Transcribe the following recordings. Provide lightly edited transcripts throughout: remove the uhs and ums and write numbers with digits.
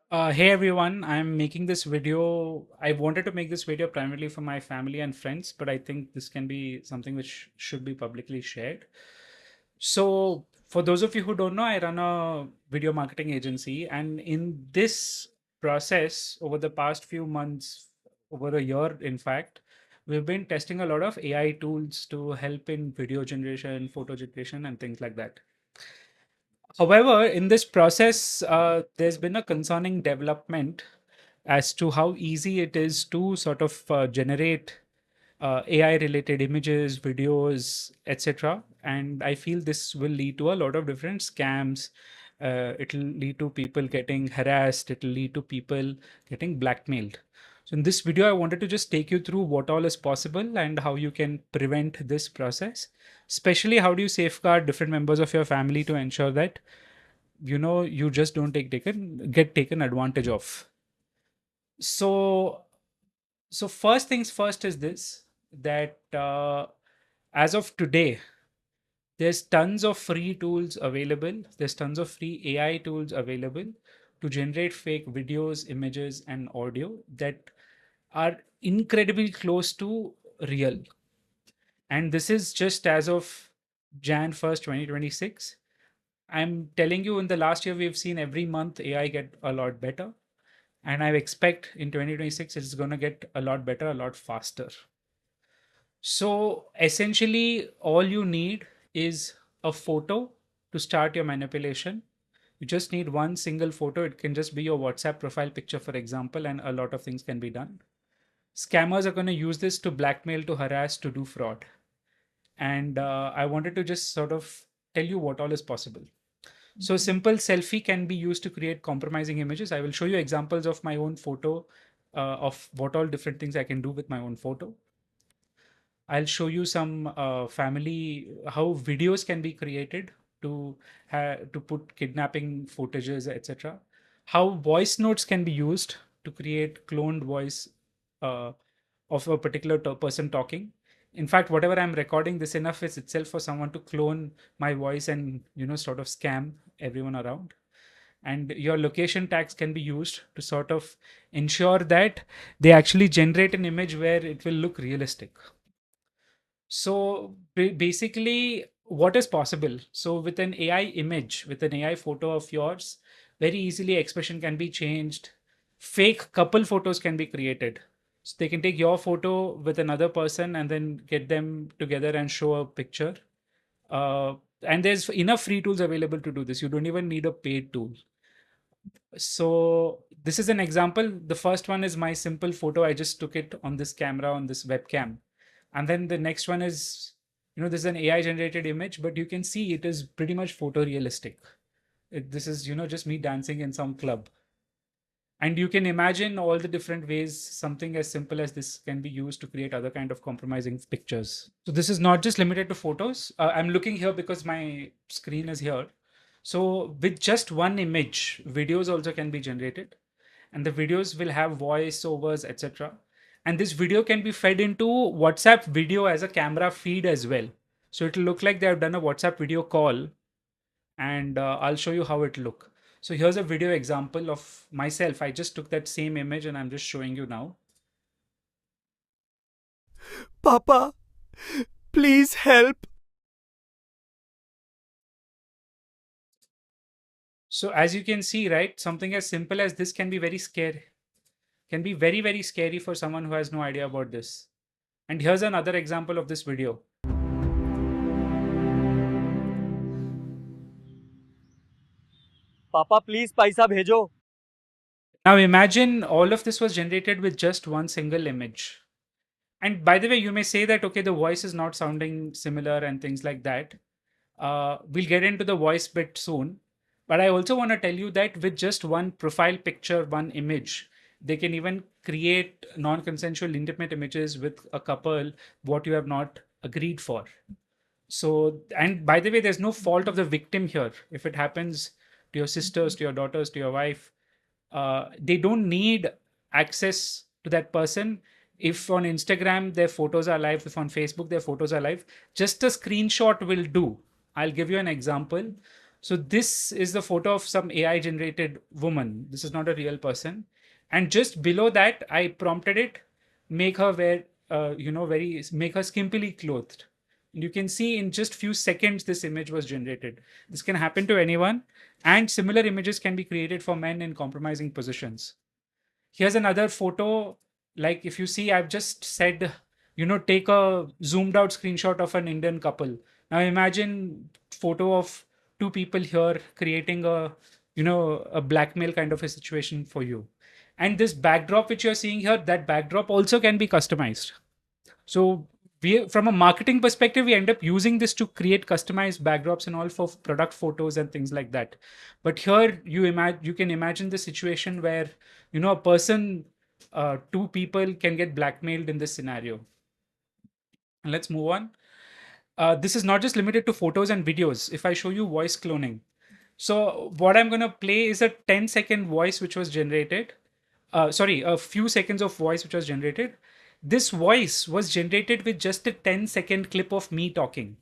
Hey everyone, I'm making this video. I wanted to make this video primarily for my family and friends, but I think this can be something which should be publicly shared. So, for those of you who don't know, I run a video marketing agency, and in this process, over the past few months, over a year, in fact, we've been testing a lot of AI tools to help in video generation, photo generation, and things like that. However, in this process, there's been a concerning development as to how easy it is to sort of generate AI related images, videos, etc. And I feel this will lead to a lot of different scams. It'll lead to people getting harassed, it'll lead to people getting blackmailed. So, in this video, I wanted to just take you through what all is possible and how you can prevent this process. Especially, how do you safeguard different members of your family to ensure that you just don't get taken advantage of. So so first things first is this, that as of today, there's tons of free tools available, there's tons of free AI tools available to generate fake videos, images, and audio that are incredibly close to real. And this is just as of Jan 1st, 2026. I'm telling you, in the last year, we've seen every month AI get a lot better. And I expect in 2026, it's going to get a lot better, a lot faster. So essentially, all you need is a photo to start your manipulation. You just need one single photo. It can just be your WhatsApp profile picture, for example, and a lot of things can be done. Scammers are going to use this to blackmail, to harass, to do fraud. And I wanted to just sort of tell you what all is possible. So simple selfie can be used to create compromising images. I will show you examples of my own photo, of what all different things I can do with my own photo. I'll show you some family how videos can be created to to put kidnapping footages, etc. How voice notes can be used to create cloned voice uh, of a particular person talking. In fact, whatever I'm recording, this enough is itself for someone to clone my voice and sort of scam everyone around. And your location tags can be used to sort of ensure that they actually generate an image where it will look realistic. So basically, what is possible? So with an AI image, with an AI photo of yours, very easily expression can be changed. Fake couple photos can be created. So they can take your photo with another person and then get them together and show a picture. Uh, and there's enough free tools available to do this. You don't even need a paid tool. So this is an example. The first one is my simple photo. I just took it on this camera, on this webcam. And then the next one is, this is an AI generated image, but you can see it is pretty much photorealistic. This is, just me dancing in some club. And you can imagine all the different ways something as simple as this can be used to create other kind of compromising pictures. So this is not just limited to photos. I'm looking here because my screen is here. So with just one image, videos also can be generated, and the videos will have voiceovers, etc. And this video can be fed into WhatsApp video as a camera feed as well. So it'll look like they have done a WhatsApp video call, and I'll show you how it look. So here's a video example of myself. I just took that same image and I'm just showing you now. Papa, please help. So as you can see, right, something as simple as this can be very scary, can be very, very scary for someone who has no idea about this. And here's another example of this video. पापा please पैसा भेजो. Now imagine all of this was generated with just one single image. And by the way, you may say that, okay, the voice is not sounding similar and things like that. We'll get into the voice bit soon. But I also want to tell you that with just one profile picture, one image, they can even create non consensual intimate images with a couple, what you have not agreed for. So, and by the way, there's no fault of the victim here. If it happens to your sisters, to your daughters, to your wife, they don't need access to that person. If on Instagram their photos are live, if on Facebook their photos are live, just a screenshot will do. I'll give you an example. So this is the photo of some AI generated woman. This is not a real person. And just below that, I prompted it, make her wear, very, make her skimpily clothed. And you can see in just few seconds, this image was generated. This can happen to anyone. And similar images can be created for men in compromising positions. Here's another photo. Like if you see, I've just said, take a zoomed out screenshot of an Indian couple. Now imagine photo of two people here creating a blackmail kind of a situation for you. And this backdrop which you're seeing here, that backdrop also can be customized. So we, from a marketing perspective, we end up using this to create customized backdrops and all for product photos and things like that. But here you can imagine the situation where a person, two people can get blackmailed in this scenario. And let's move on. This is not just limited to photos and videos. If I show you voice cloning, so what I'm going to play is a 10-second voice which was generated. Sorry, a few seconds of voice which was generated. This voice was generated with just a 10-second clip of me talking.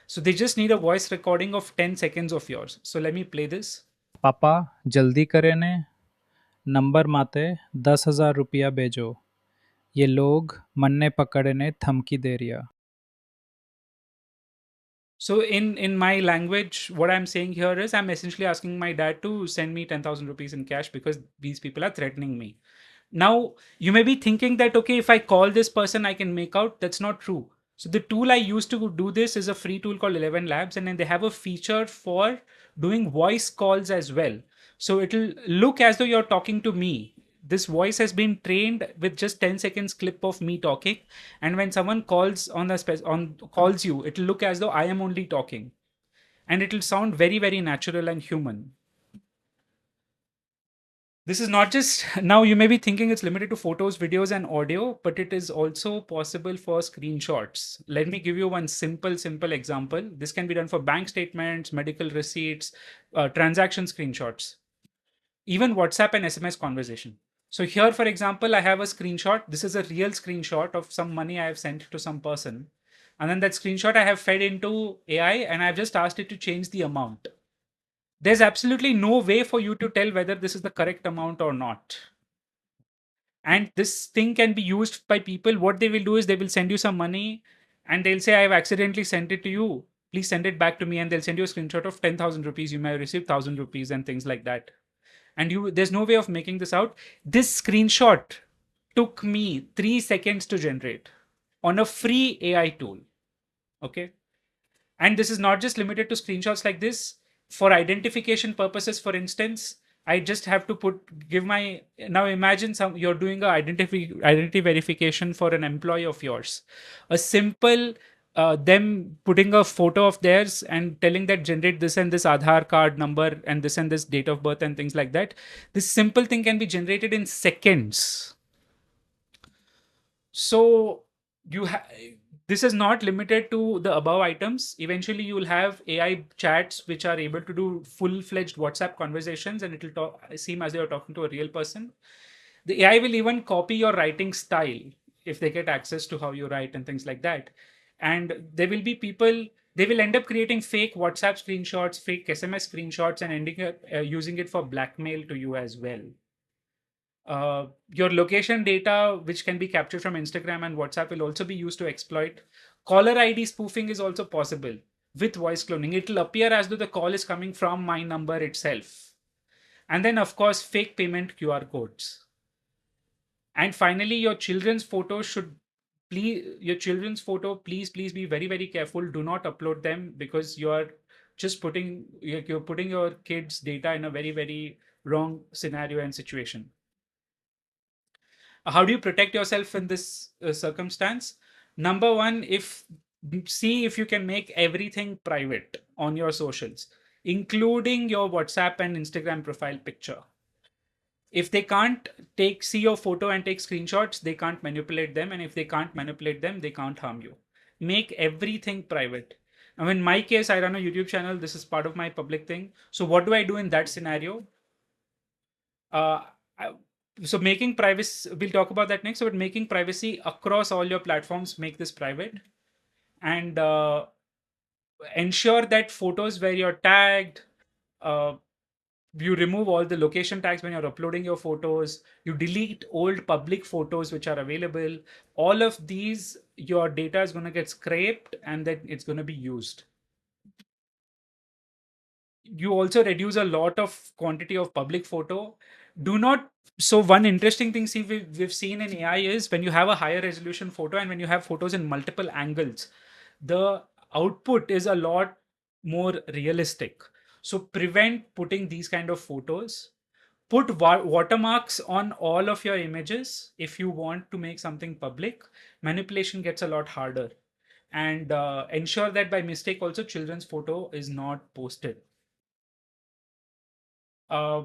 So they just need a voice recording of 10 seconds of yours. So let me play this. पापा जल्दी करें ने number माते 10,000 रुपया भेजो ये लोग मन्ने पकड़ने धमकी दे रिया So in my language, what I'm saying here is I'm essentially asking my dad to send me 10,000 rupees in cash because these people are threatening me. Now, you may be thinking that, okay, if I call this person, I can make out. That's not true. So, the tool I use to do this is a free tool called 11 Labs, and then they have a feature for doing voice calls as well. So, it'll look as though you're talking to me. This voice has been trained with just 10 seconds clip of me talking. And when someone calls calls you, it'll look as though I am only talking. And it'll sound very, very natural and human. This is not just now you may be thinking it's limited to photos, videos, and audio, but it is also possible for screenshots. Let me give you one simple example. This can be done for bank statements, medical receipts, transaction screenshots, even WhatsApp and SMS conversation. So here, for example, I have a screenshot. This is a real screenshot of some money I have sent to some person. And then that screenshot I have fed into AI and I've just asked it to change the amount. There's absolutely no way for you to tell whether this is the correct amount or not. And this thing can be used by people. What they will do is they will send you some money and they'll say, I've accidentally sent it to you. Please send it back to me. And they'll send you a screenshot of 10,000 rupees. You may have received 1,000 rupees and things like that. And there's no way of making this out. This screenshot took me 3 seconds to generate on a free AI tool. Okay. And this is not just limited to screenshots like this. For identification purposes, for instance, I just have to give my, now imagine you're doing a identity verification for an employee of yours. A simple, them putting a photo of theirs and telling that generate this and this Aadhaar card number and this date of birth and things like that. This simple thing can be generated in seconds. So you have, this is not limited to the above items. Eventually, you will have AI chats which are able to do full-fledged WhatsApp conversations, and it will seem as though you're talking to a real person. The AI will even copy your writing style if they get access to how you write and things like that. And there will be people, they will end up creating fake WhatsApp screenshots, fake SMS screenshots, and ending up using it for blackmail to you as well. Your location data, which can be captured from Instagram and WhatsApp, will also be used to exploit. Caller ID spoofing is also possible with voice cloning. It will appear as though the call is coming from my number itself. And then, of course, fake payment QR codes. And finally, your children's photo please be very, very careful. Do not upload them because you're putting your kids' data in a very, very wrong scenario and situation. How do you protect yourself in this circumstance? Number one, if see if you can make everything private on your socials, including your WhatsApp and Instagram profile picture. If they can't see your photo and take screenshots, they can't manipulate them, and if they can't manipulate them, they can't harm you. Make everything private. Now in my case, I run a YouTube channel. This is part of my public thing. So what do I do in that scenario? uh, so making privacy, we'll talk about that next. So, but making privacy across all your platforms, make this private. And ensure that photos where you're tagged, uh, you remove all the location tags when you're uploading your photos, you delete old public photos which are available. All of these, your data is going to get scraped and then it's going to be used. You also reduce a lot of quantity of public photo. Do not. So one interesting thing, see, we've seen in AI is when you have a higher resolution photo and when you have photos in multiple angles, the output is a lot more realistic. So prevent putting these kind of photos. Put watermarks on all of your images if you want to make something public. Manipulation gets a lot harder. And ensure that by mistake also children's photo is not posted. uh,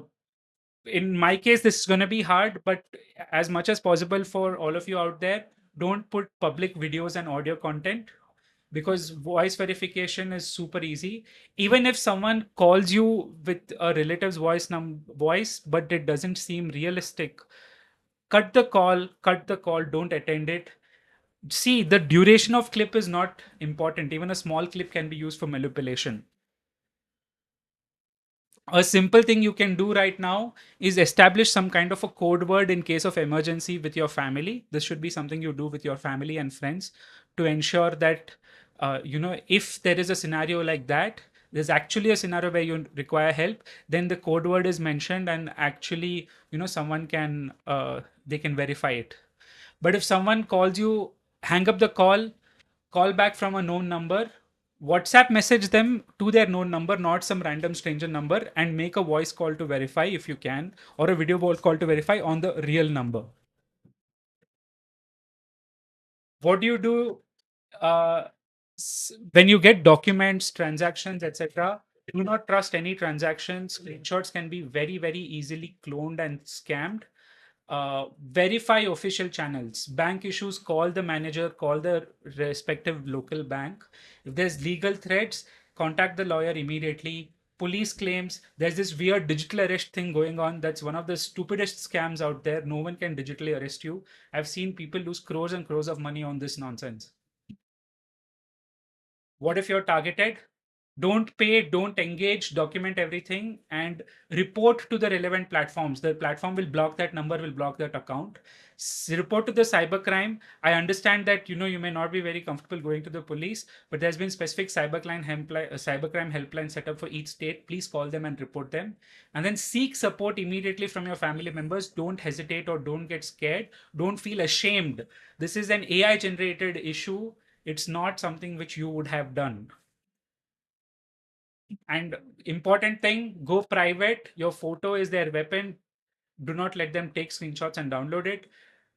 in my case this is going to be hard, but as much as possible for all of you out there, don't put public videos and audio content, because voice verification is super easy. Even if someone calls you with a relative's voice but it doesn't seem realistic, cut the call, don't attend it. See, the duration of clip is not important. Even a small clip can be used for manipulation. A simple thing you can do right now is establish some kind of a code word in case of emergency with your family. This should be something you do with your family and friends to ensure that if there is a scenario like that, there's actually a scenario where you require help, then the code word is mentioned and actually someone can they can verify it. But if someone calls you, hang up the call back from a known number, WhatsApp message them to their known number, not some random stranger number, and make a voice call to verify if you can, or a video call to verify on the real number. What do you do uh, when you get documents, transactions, etc.? Do not trust any transactions. Screenshots can be very, very easily cloned and scammed. Verify official channels. Bank issues, call the manager, call the respective local bank. If there's legal threats, contact the lawyer immediately. Police claims, there's this weird digital arrest thing going on. That's one of the stupidest scams out there. No one can digitally arrest you. I've seen people lose crores and crores of money on this nonsense. What if you're targeted? Don't pay, don't engage, document everything, and report to the relevant platforms. The platform will block that number, will block that account. Report to the cybercrime. I understand that you may not be very comfortable going to the police, but there's been specific cybercrime helpline set up for each state. Please call them and report them, and then seek support immediately from your family members. Don't hesitate or don't get scared. Don't feel ashamed. This is an AI generated issue. It's not something which you would have done. And important thing, go private. Your photo is their weapon. Do not let them take screenshots and download it.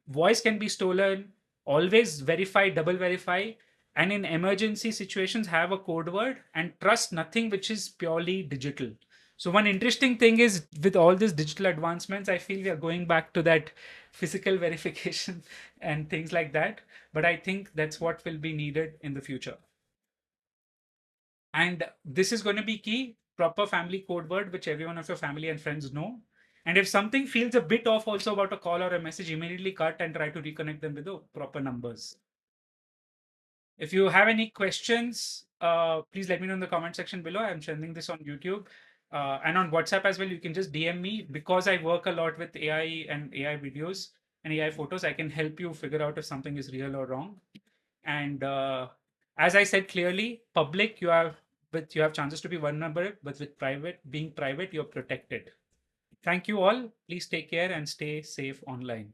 Voice can be stolen. Always verify, double verify. And in emergency situations, have a code word and trust nothing which is purely digital. So, one interesting thing is with all these digital advancements, I feel we are going back to that physical verification and things like that. But I think that's what will be needed in the future. And this is going to be key, proper family code word, which every one of your family and friends know. And if something feels a bit off also about a call or a message, immediately cut and try to reconnect them with the proper numbers. If you have any questions, please let me know in the comment section below. I'm sending this on YouTube and on WhatsApp as well. You can just DM me because I work a lot with AI and AI videos and AI photos. I can help you figure out if something is real or wrong. And as I said clearly, public you have chances to be vulnerable, but with being private, you're protected. Thank you all. Please take care and stay safe online.